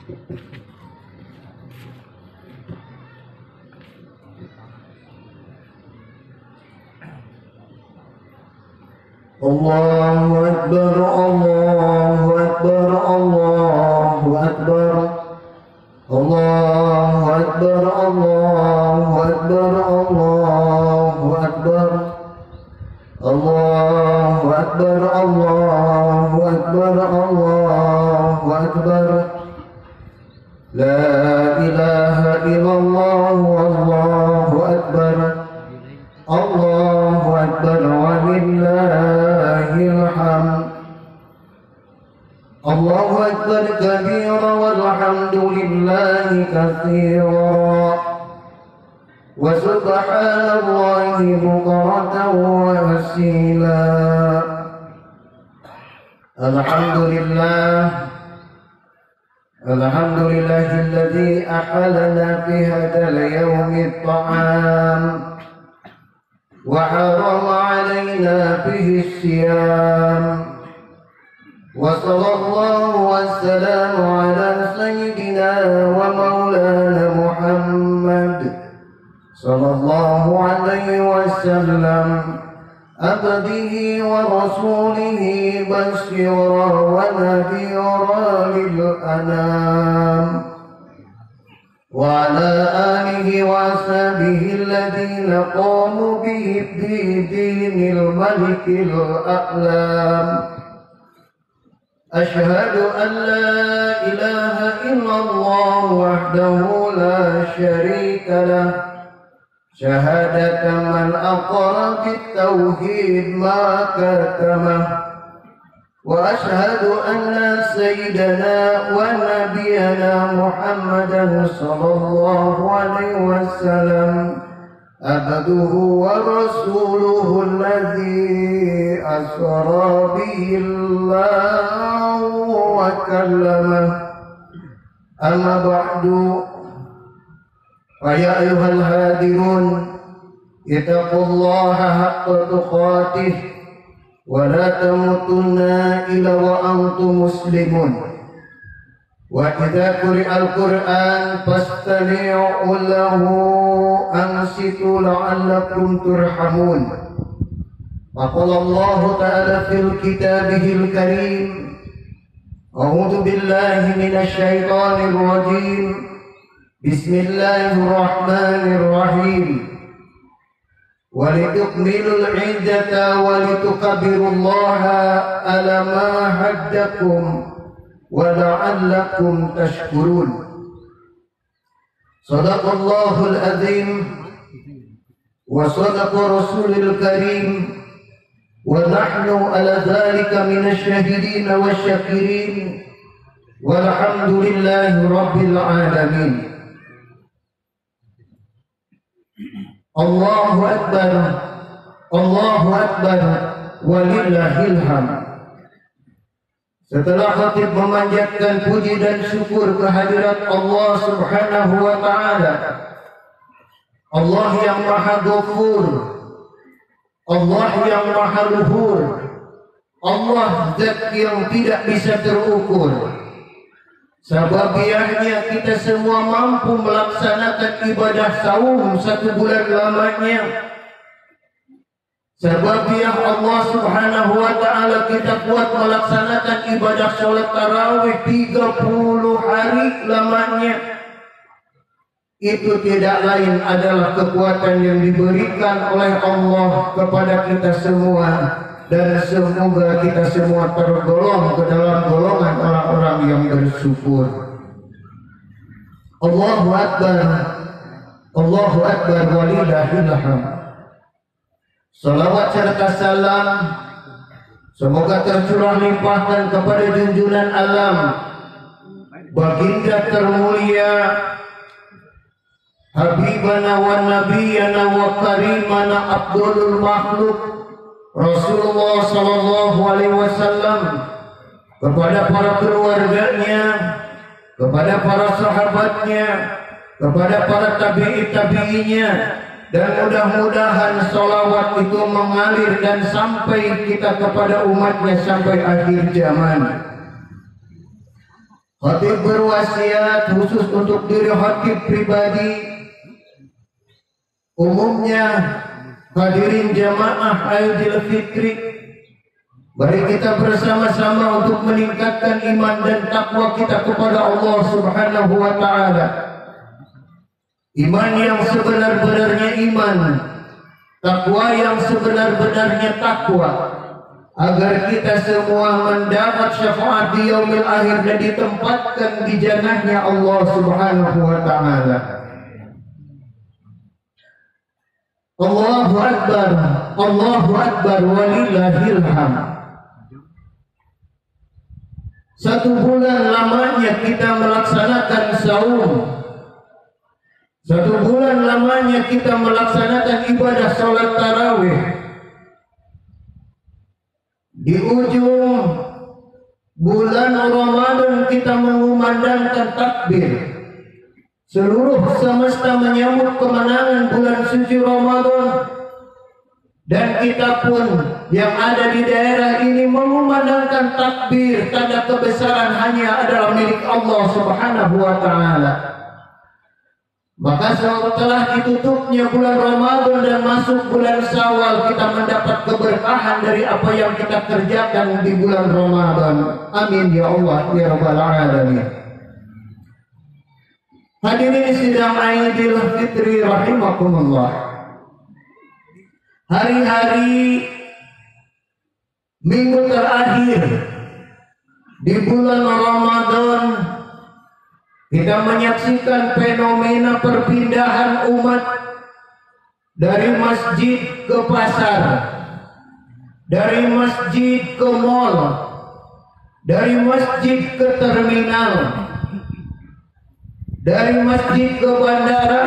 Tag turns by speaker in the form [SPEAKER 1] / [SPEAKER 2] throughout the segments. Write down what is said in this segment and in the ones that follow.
[SPEAKER 1] Allahu Akbar, Allahu Akbar, Allahu Akbar, Allahu Akbar, Allahu Akbar, Allahu Akbar, Allahu Akbar, Allahu Akbar, Allahu Akbar. La ilaha illallah, Allahu Akbar, Allahu Akbar, walillahil hamd. Allahu Akbar kabira walhamdulillahi katsira wa subhanallahi bukratan wa asila. Alhamdulillah, alhamdulillahilladzi ahalana fi hadzal yawmi at-ta'am wa harama 'alaina fihi as-siyam. Wa sallallahu wassalamu ala sayyidina wa maulana Muhammad sallallahu alaihi wasallam, abdihi wa rasulihi basyira wa nadhira lil anam, wa ala alihi wa ashabihi alladhina qamu bi dinil malikil a'lam. أشهد أن لا إله إلا الله وحده لا شريك له شهادة من أقر بالتوحيد ما كتمه. وأشهد أن سيدنا ونبينا محمدا صلى الله عليه وسلم عبده ورسوله الذي أسرى به الله وكلمه. أما بعد، فيا أيها الهادرون اتقوا الله حق تقاته ولا تموتن إلا وأنتم مسلمون. وإذا قرئ القرآن فاستمعوا له أنصتوا لعلكم ترحمون. وقال الله تعالى في كتابه الكريم: أعوذ بالله من الشيطان الرجيم، بسم الله الرحمن الرحيم. ولتكملوا العدة ولتكبروا الله على ما هداكم ولعلكم تشكرون. صدق الله العظيم وصدق رسول الكريم ونحن على ذلك من الشاهدين والشاكرين والحمد لله رب العالمين. الله أكبر، الله أكبر walillahil hamd. Setelah khatib memanjatkan puji dan syukur kehadirat Allah Subhanahu wa taala, Allah yang Maha Ghafur, Allah yang Maha Luhur, Allah zat yang tidak bisa terukur. Sababiahnya kita semua mampu melaksanakan ibadah saum 1 bulan lamanya. Sababiah Allah Subhanahu wa taala kita kuat melaksanakan ibadah sholat tarawih 30 hari lamanya. Itu tidak lain adalah kekuatan yang diberikan oleh Allah kepada kita semua, dan semoga kita semua tergolong ke dalam golongan orang-orang yang bersyukur. Allahu Akbar, Allahu Akbar walillahil hamd. Salawat serta salam semoga tercurah limpahkan kepada junjungan alam, baginda termulia, Habibana wa Nabiyana wa Karimana Abdul Makhluk Rasulullah sallallahu alaihi wasallam, kepada para keluarganya, kepada para sahabatnya, kepada para tabi'in-tabi'innya, dan mudah-mudahan salawat itu mengalir dan sampai kita kepada umatnya sampai akhir zaman. Khatib berwasiat khusus untuk diri khatib pribadi, umumnya hadirin jamaah Aidil Fitri, mari kita bersama-sama untuk meningkatkan iman dan takwa kita kepada Allah Subhanahu wa taala. Iman yang sebenar-benarnya iman, takwa yang sebenar-benarnya takwa, agar kita semua mendapat syafaat di yaumil akhir dan ditempatkan di jannahnya Allah Subhanahu wa taala. Allahu akbar, Allahu akbar, walillahil hamd. Satu bulan lamanya kita melaksanakan saum. Satu bulan lamanya kita melaksanakan ibadah salat tarawih. Di ujung bulan Ramadan kita mengumandangkan takbir. Seluruh semesta menyambut kemenangan bulan suci Ramadan. Dan kita pun yang ada di daerah ini mengumandangkan takbir. Tanda kebesaran hanya adalah milik Allah Subhanahu wa taala. Maka setelah ditutupnya bulan Ramadan dan masuk bulan Syawal, kita mendapat keberkahan dari apa yang kita kerjakan di bulan Ramadan. Amin ya Allah ya Rabbal Alamin. Hadirin sidang Aidil Fitri rahimakumullah. Hari-hari minggu terakhir di bulan Ramadan, kita menyaksikan fenomena perpindahan umat dari masjid ke pasar, dari masjid ke mall, dari masjid ke terminal, dari masjid ke bandara.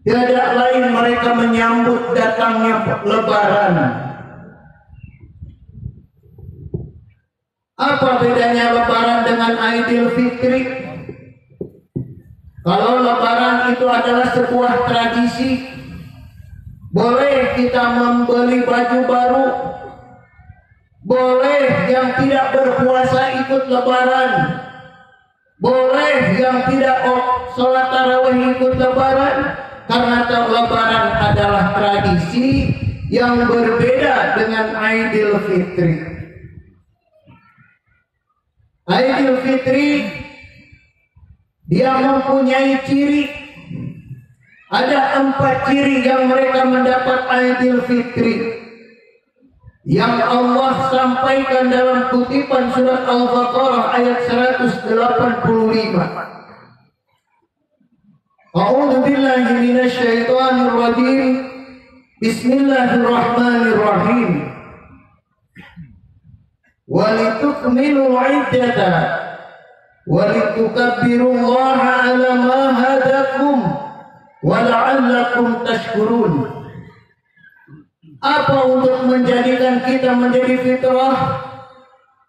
[SPEAKER 1] Tiada lain mereka menyambut datangnya Lebaran. Apa bedanya Lebaran dengan Aidil Fitri? Kalau Lebaran itu adalah sebuah tradisi, boleh kita membeli baju baru, boleh yang tidak berpuasa ikut Lebaran, boleh yang tidak sholat tarawih ikut Lebaran, karena Lebaran adalah tradisi yang berbeda dengan Aidil Fitri. Aidil Fitri dia mempunyai ciri. Ada 4 ciri yang mereka mendapat Aidil Fitri yang Allah sampaikan dalam kutipan surat Al-Baqarah ayat 185. A'udzu billahi minasy syaithanir rajim. Bismillahirrahmanirrahim. Walitukmilul iddata walitukabbirullaha ala ma hadakum wa la'allakum tashkurun. Apa untuk menjadikan kita menjadi fitrah?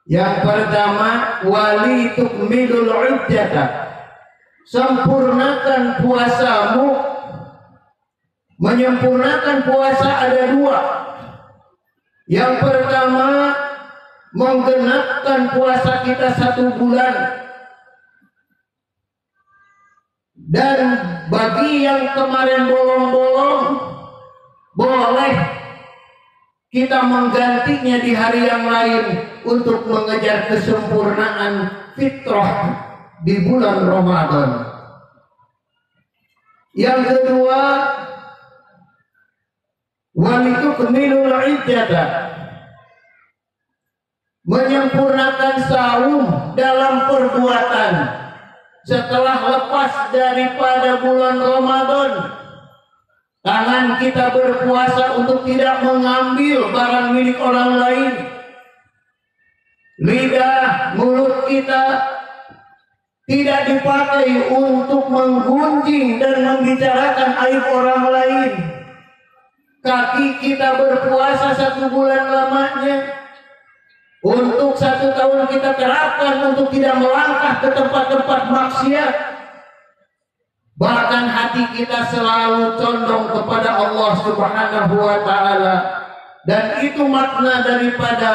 [SPEAKER 1] Yang pertama, walitukmilul iddata, sempurnakan puasamu. Menyempurnakan puasa ada 2. Yang pertama, menggenapkan puasa kita 1 bulan. Dan bagi yang kemarin bolong-bolong, boleh kita menggantinya di hari yang lain untuk mengejar kesempurnaan fitrah di bulan Ramadan. Yang kedua, walitukmilul iddata, menyempurnakan saum dalam perbuatan. Setelah lepas daripada bulan Ramadan, tangan kita berpuasa untuk tidak mengambil barang milik orang lain. Lidah, mulut kita tidak dipakai untuk menggunjing dan membicarakan aib orang lain. Kaki kita berpuasa 1 bulan lamanya. Untuk 1 tahun kita terapkan untuk tidak melangkah ke tempat-tempat maksiat. Bahkan hati kita selalu condong kepada Allah Subhanahu wa taala. Dan itu makna daripada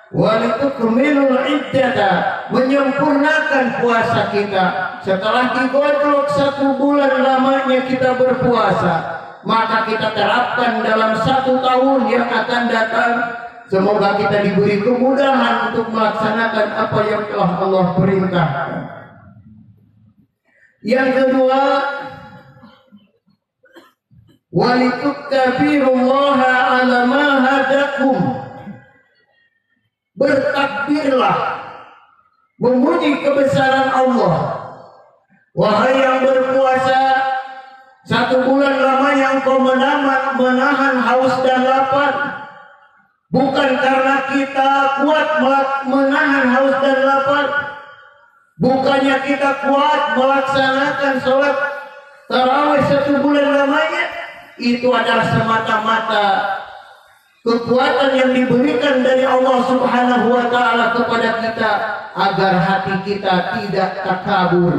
[SPEAKER 1] walitukmilul iddata, menyempurnakan puasa kita. Setelah digodlok 1 bulan lamanya kita berpuasa, maka kita terapkan dalam 1 tahun yang akan datang. Semoga kita diberi kemudahan untuk melaksanakan apa yang telah Allah perintahkan. Yang kedua, walitukabbirullaha ala ma hadakum, bertakbirlah, memuji kebesaran Allah. Wahai yang berpuasa 1 bulan lamanya engkau menahan haus dan lapar, bukan karena kita kuat menahan haus dan lapar, bukannya kita kuat melaksanakan sholat tarawih 1 bulan lamanya. Itu adalah semata-mata kekuatan yang diberikan dari Allah Subhanahu wa ta'ala kepada kita, agar hati kita tidak takabur,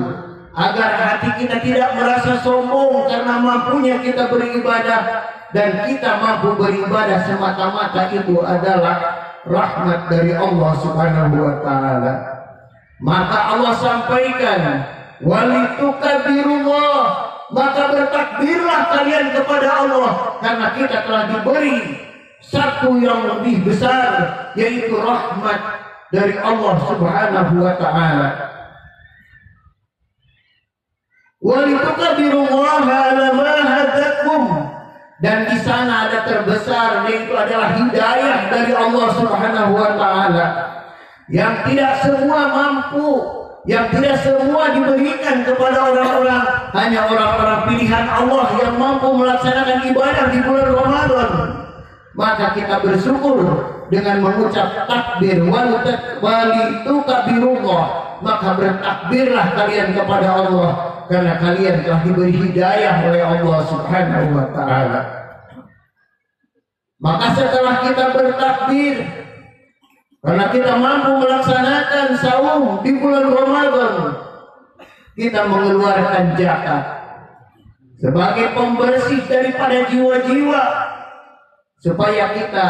[SPEAKER 1] agar hati kita tidak merasa sombong karena mampunya kita beribadah. Dan kita mampu beribadah semata-mata itu adalah rahmat dari Allah Subhanahu wa ta'ala. Maka Allah sampaikan, walitukabirullah, maka bertakbirlah kalian kepada Allah, karena kita telah diberi satu yang lebih besar, yaitu rahmat dari Allah Subhanahu wa ta'ala. Walitukabirullah ala ma hadakum, dan di sana ada terbesar, yaitu adalah hidayah dari Allah Subhanahu wa ta'ala, yang tidak semua mampu, yang tidak semua diberikan kepada orang-orang. Hanya orang-orang pilihan Allah yang mampu melaksanakan ibadah di bulan Ramadan. Maka kita bersyukur dengan mengucap takbir, walitukabirullah, maka bertakbirlah kalian kepada Allah, karena kalian telah diberi hidayah oleh Allah Subhanahu wa ta'ala. Maka setelah kita bertakbir, karena kita mampu melaksanakan saum di bulan Ramadan, kita mengeluarkan zakat sebagai pembersih daripada jiwa-jiwa, supaya kita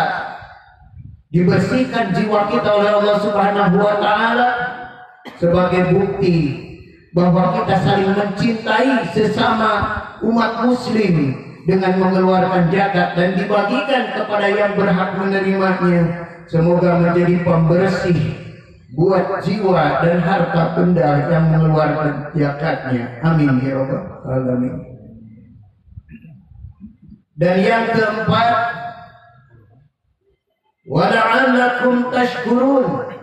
[SPEAKER 1] dibersihkan jiwa kita oleh Allah Subhanahu wa ta'ala, sebagai bukti bahwa kita saling mencintai sesama umat muslim dengan mengeluarkan zakat dan dibagikan kepada yang berhak menerimanya. Semoga menjadi pembersih buat jiwa dan harta benda yang mengeluarkan zakatnya. Amin ya rabbal alamin. Dan yang keempat, wala'allakum tashkurun,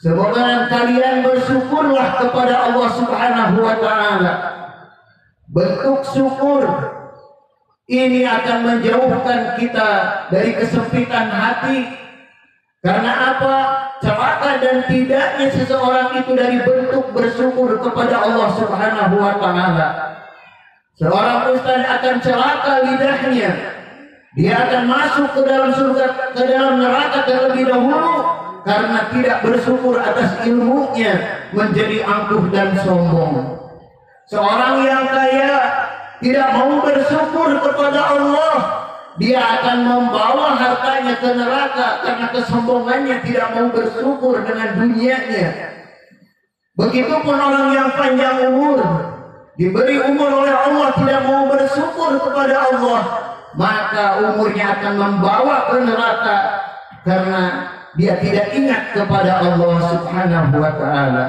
[SPEAKER 1] semoga kalian bersyukurlah kepada Allah Subhanahu wa ta'ala. Bentuk syukur ini akan menjauhkan kita dari kesempitan hati. Karena apa? Celaka dan tidaknya seseorang itu dari bentuk bersyukur kepada Allah Subhanahu wa ta'ala. Seorang ustaz akan celaka lidahnya, dia akan masuk ke dalam surga, ke dalam neraka terlebih dahulu, karena tidak bersyukur atas ilmunya, menjadi angkuh dan sombong. Seorang yang kaya tidak mau bersyukur kepada Allah, dia akan membawa hartanya ke neraka karena kesombongannya, tidak mau bersyukur dengan dunianya. Begitupun orang yang panjang umur, diberi umur oleh Allah, tidak mau bersyukur kepada Allah, maka umurnya akan membawa ke neraka karena dia tidak ingat kepada Allah Subhanahu wa ta'ala.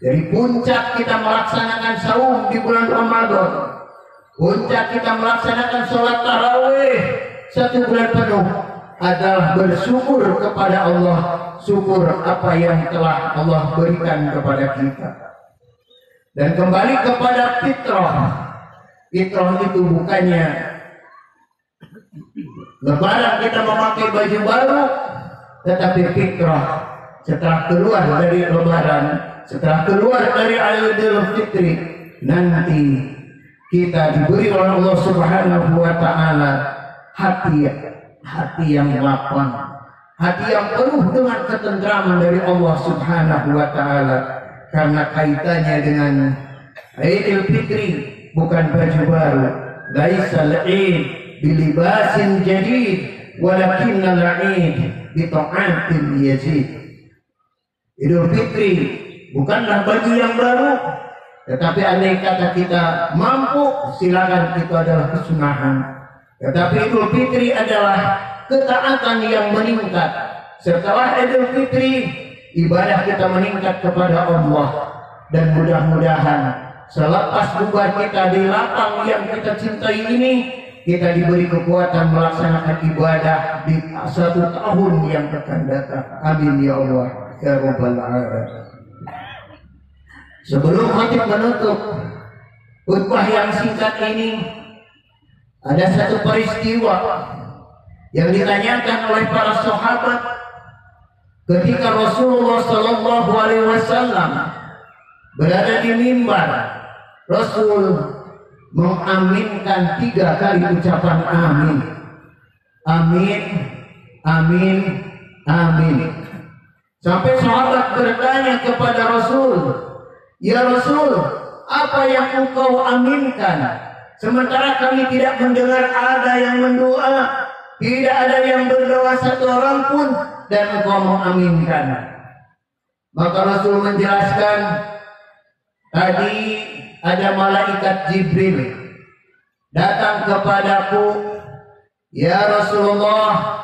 [SPEAKER 1] Dari puncak kita melaksanakan saum di bulan Ramadan, puncak kita melaksanakan sholat tarawih 1 bulan penuh, adalah bersyukur kepada Allah, syukur apa yang telah Allah berikan kepada kita. Dan kembali kepada fitrah. Fitrah itu bukannya Lebaran kita memakai baju baru, tetapi fitrah setelah keluar dari Lebaran, setelah keluar dari Idul Fitri, nanti kita diberi oleh Allah Subhanahu wa ta'ala hati yang lapang, hati yang penuh dengan ketentraman dari Allah Subhanahu wa ta'ala, karena kaitannya dengan Idul Fitri bukan baju baru. Laisal 'id bilibasin jadid walakinnal 'id bi ta'atin yazid. Idul Fitri bukanlah baju yang baru, tetapi andai kata kita mampu, silakan, itu adalah kesunahan. Tetapi Idul Fitri adalah ketaatan yang meningkat. Setelah Idul Fitri, ibadah kita meningkat kepada Allah. Dan mudah-mudahan selepas bubar kita di lapang yang kita cintai ini, kita diberi kekuatan melaksanakan ibadah di 1 tahun yang akan datang. Amin ya Allah ya Rabbal Alamin. Sebelum khatib menutup khutbah yang singkat ini, ada satu peristiwa yang ditanyakan oleh para sahabat ketika Rasulullah Sallallahu Alaihi Wasallam berada di mimbar. Rasul mengaminkan 3 kali ucapan amin, amin, amin, amin. Sampai sahabat bertanya kepada Rasul, ya Rasul, apa yang engkau aminkan? Sementara kami tidak mendengar ada yang mendoa, tidak ada yang berdoa satu orang pun, dan engkau mengaminkan. Maka Rasul menjelaskan, tadi ada malaikat Jibril datang kepadaku, ya Rasulullah,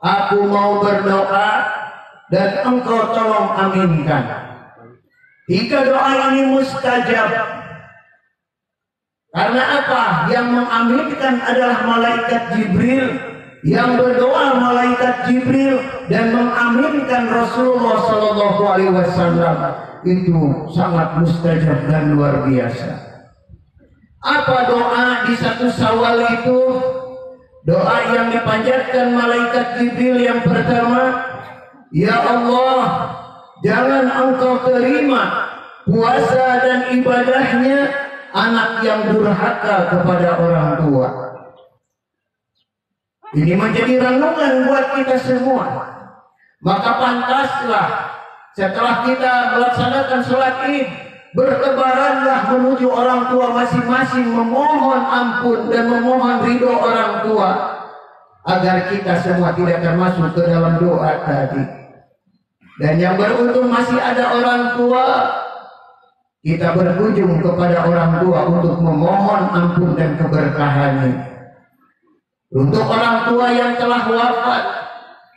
[SPEAKER 1] aku mau berdoa dan engkau tolong aminkan. 3 doa ini mustajab. Karena apa? Yang mengaminkan adalah malaikat Jibril, yang berdoa malaikat Jibril, dan mengaminkan Rasulullah Sallallahu Alaihi Wasallam. Itu sangat mustajab dan luar biasa. Apa doa di 1 Syawal itu? Doa yang dipanjatkan malaikat Jibril yang pertama, ya Allah, jangan engkau terima puasa dan ibadahnya anak yang durhaka kepada orang tua. Ini menjadi renungan buat kita semua. Maka pantaslah setelah kita melaksanakan sholat Id, bertebaranlah menuju orang tua masing-masing, memohon ampun dan memohon ridho orang tua, agar kita semua tidak termasuk ke dalam doa tadi. Dan yang beruntung masih ada orang tua, kita berkunjung kepada orang tua untuk memohon ampun dan keberkahannya. Untuk orang tua yang telah wafat,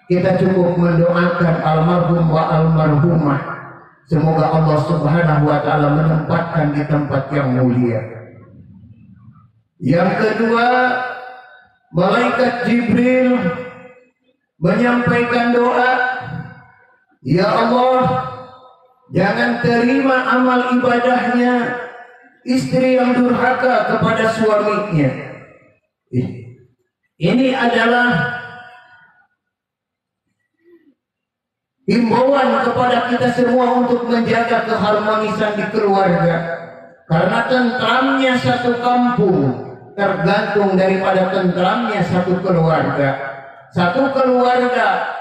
[SPEAKER 1] kita cukup mendoakan almarhum wa almarhumah. Semoga Allah Subhanahu wa Ta'ala menempatkan di tempat yang mulia. Yang kedua, malaikat Jibril menyampaikan doa, ya Allah, jangan terima amal ibadahnya istri yang durhaka kepada suaminya. Ini adalah himbauan kepada kita semua untuk menjaga keharmonisan di keluarga. Karena tentramnya satu kampung tergantung daripada tentramnya satu keluarga. Satu keluarga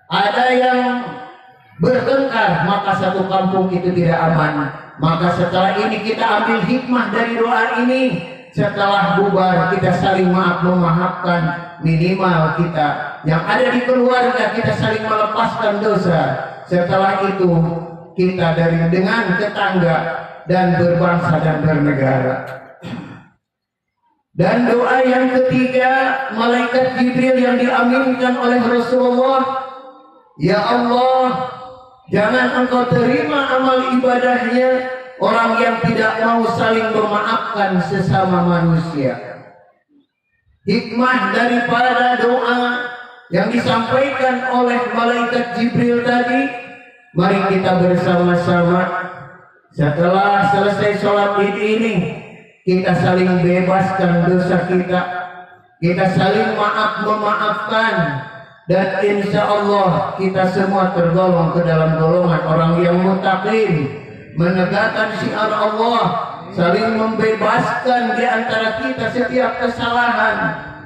[SPEAKER 1] ada yang bertengkar, maka satu kampung itu tidak aman. Maka setelah ini kita ambil hikmah dari doa ini. Setelah bubar kita saling memaafkan, minimal kita yang ada di keluarga kita saling melepaskan dosa. Setelah itu kita dengan tetangga dan berbangsa dan bernegara. Dan doa yang ketiga, malaikat Jibril yang diaminkan oleh Rasulullah, ya Allah, jangan engkau terima amal ibadahnya orang yang tidak mau saling memaafkan sesama manusia. Hikmah daripada doa yang disampaikan oleh malaikat Jibril tadi, mari kita bersama-sama setelah selesai sholat Id ini, kita saling bebaskan dosa kita, kita saling memaafkan, dan insya Allah kita semua tergolong ke dalam golongan orang yang muttaqin, menegakkan syiar Allah, saling membebaskan di antara kita setiap kesalahan,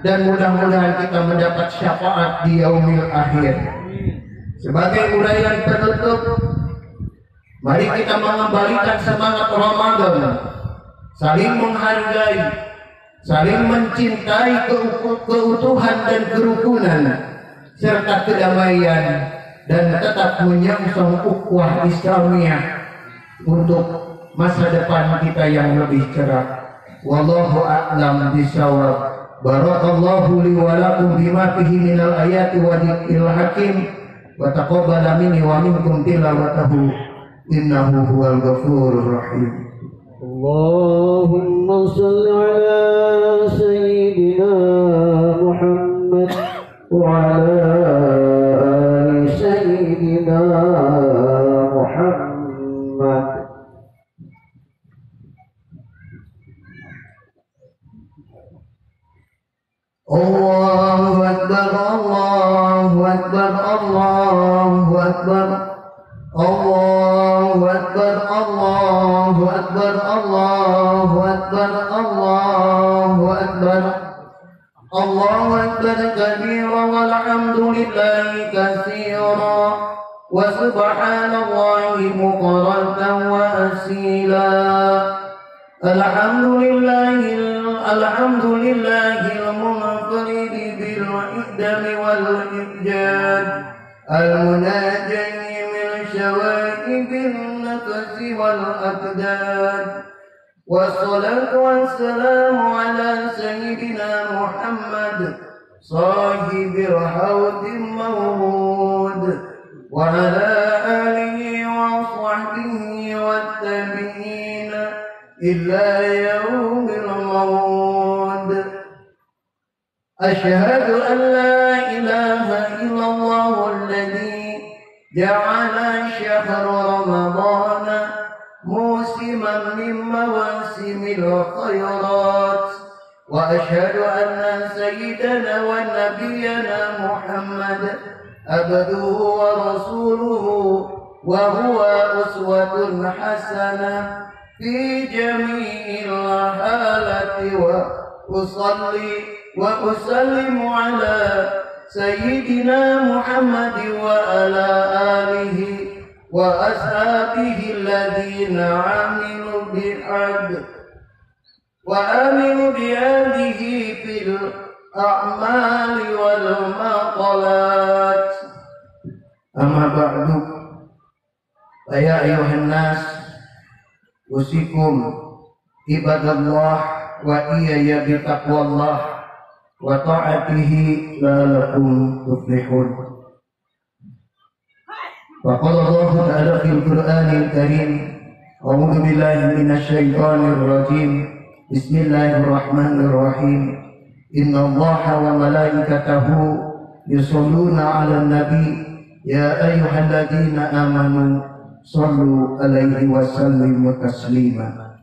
[SPEAKER 1] dan mudah-mudahan kita mendapat syafaat di yaumil akhir. Sebagai uraian penutup, mari kita mengembalikan semangat Ramadan, saling menghargai, saling mencintai keutuhan dan kerukunan, serta kedamaian dan tetap menyongsong ukhuwah Islamiyah untuk masa depan kita yang lebih cerah. Wallahu a'lam bishawab. Barakallahu li wa lakum bima fihi minal ayati wa dzikril hakim wa taqabbala minni wa minkum tilawatahu innahu huwal ghafurur rahim.
[SPEAKER 2] Allahumma shalli ala sayyidina Muhammad wa ala ali sayyidina Muhammad.
[SPEAKER 1] Allahu Akbar, Allahu Akbar, Allahu Akbar, Allahu Akbar, Allahu Akbar, Allahu Akbar, Allahu Akbar, Allahu Akbar kabira walhamdulillahi katsira wa subhanallahi bukratan wa asila. Alhamdulillahil munfarid bil iqdam wal iqjad al-munajjim min syawaibil nafs wal aqdad. Wassalatu wassalamu ala sayyidina Muhammad sahibil hawdil mawrud wa ala alihi wa sahbihi wat tabi'in illa yaumil maut. Asyhadu an la ilaha illallah alladhi ja'ala syahra ramadana musiman min mawasimil khairat wa asyhadu anna sayyidana wa nabiyyana Muhammad abduhu wa rasuluhu wa huwa uswatun hasanah fi jami'il halati wa usallimu ala sayyidina Muhammad wa ala alihi wa ashabihi alladhina amilu bi'adihi fil a'mali wal maqalat. Amma ba'du, ya ayuhan nas, usikum ibadallah wa iyaya bitaqwallah wa ta'atihi la'allakum tuflihun. Wa qala Allah ta'ala fil Qur'anil Karim, a'udzu billahi minasy syaithanir rajim. Bismillahirrahmanirrahim. Innallaha wa malaikatahu yusholluna 'alan nabi ya ayyuhalladzina amanu sallu alaihi wa sallimu taslima.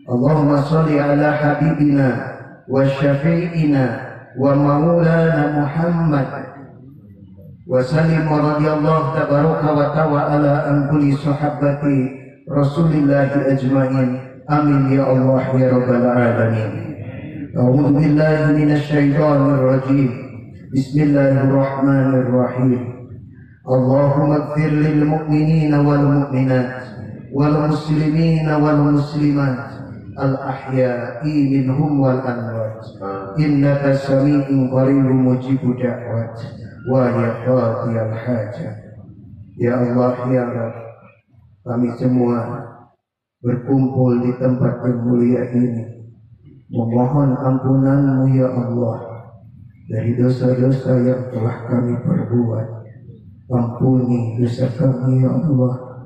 [SPEAKER 1] Allahumma salli ala habibina wa syafi'ina wa maulana Muhammad wa sallim radhiyallahu tabaraka wa ta'ala an kulli sahabati Rasulillahi ajmain. Amin ya Allah ya rabbal alamin. A'udzu billahi minasy syaithanir rajim. Bismillahirrahmanirrahim. Allahumma ighfir lil mu'minina wal mu'minat wal muslimina wal muslimat al ahya'i minhum wal amwat innaka sami'un qaribun mujibud da'wat wa ya qadiyal hajat. Ya Allah ya Rabb, kami semua berkumpul di tempat yang mulia ini memohon ampunan-Mu ya Allah dari dosa-dosa yang telah kami perbuat. Ampuni dosa kami ya Allah,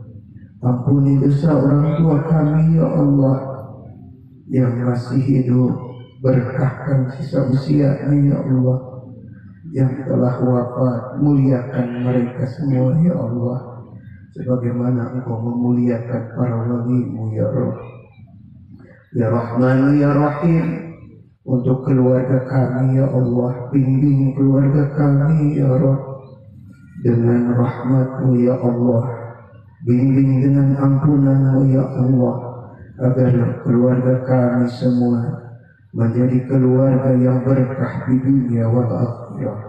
[SPEAKER 1] ampuni dosa orang tua kami ya Allah yang masih hidup, berkahkan sisa usianya ya Allah, yang telah wafat muliakan mereka semua ya Allah, sebagaimana Engkau memuliakan para wali-Mu ya Rabb. Ya Rahman ya Rahim, untuk keluarga kami ya Allah, bimbing keluarga kami ya Rabb dengan rahmat-Mu ya Allah, bimbing dengan ampunan-Mu ya Allah, agar keluarga kami semua menjadi keluarga yang berkah di dunia wal akhirah.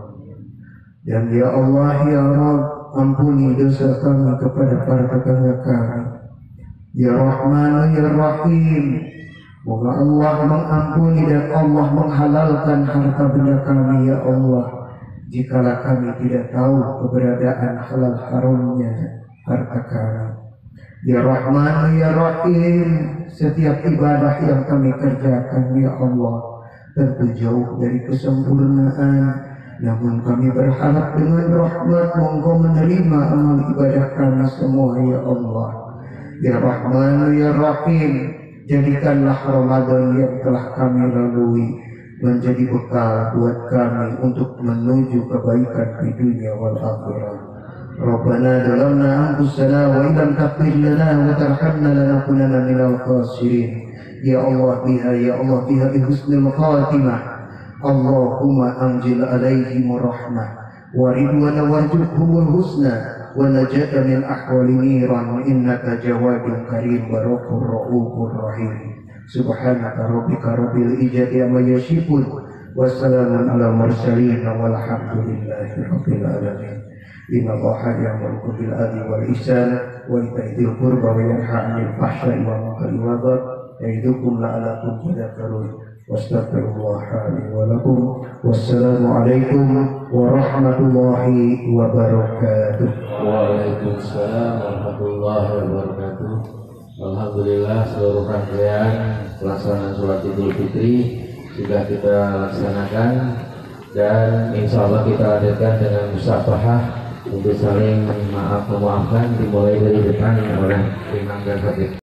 [SPEAKER 1] Dan ya Allah ya Rabb, ampuni dosa kami kepada para tetangga kami. Ya Rahman ya Rahim, moga Allah mengampuni dan Allah menghalalkan harta benda kami ya Allah. jikalau kami tidak tahu keberadaan halal haramnya harta kami. Ya Rahman, Ya Rahim, setiap ibadah yang kami kerjakan, Ya Allah, tentu jauh dari kesempurnaan. Namun kami berharap dengan rahmat Engkau menerima amal ibadah kami semua, Ya Allah. Ya Rahman, Ya Rahim, jadikanlah Ramadan yang telah kami lalui menjadi bekal buat kami untuk menuju kebaikan di dunia wal akhirah. Rabbana dalamna anfusana wa illam taghfir lana wa tarhamna lanakunanna minal khasirin. Ya Allah biha, Ya Allah biha husnul khatimah. Allahumma anzil alaihim rahmah wa ridwana warzuqhumul husna wa najata min ahwali niran innaka jawadun karim barokur ra'ufur rahim. Subhanaka rabbika rabbil izzati amma yasifun wa salamun ala mursalin walhamdulillahi rabbil alamin. Inna Allaha ya'muru bil adli wal ihsan wa ita'i dzil qurba wa yanha 'anil fahsya'i wal munkari wal baghi ya'idukum la'allakum tadhakkarun. Wastaghfirullaha li wa lakum. Wassalamu alaikum warahmatullahi wabarakatuh.
[SPEAKER 3] Waalaikumsalam warahmatullahi wabarakatuh. Alhamdulillah, seluruh rangkaian pelaksanaan sholat Idul Fitri sudah kita laksanakan, dan insya Allah kita adakan dengan musafahah untuk saling maaf memaafkan, dimulai dari depan oleh imam dan khatib.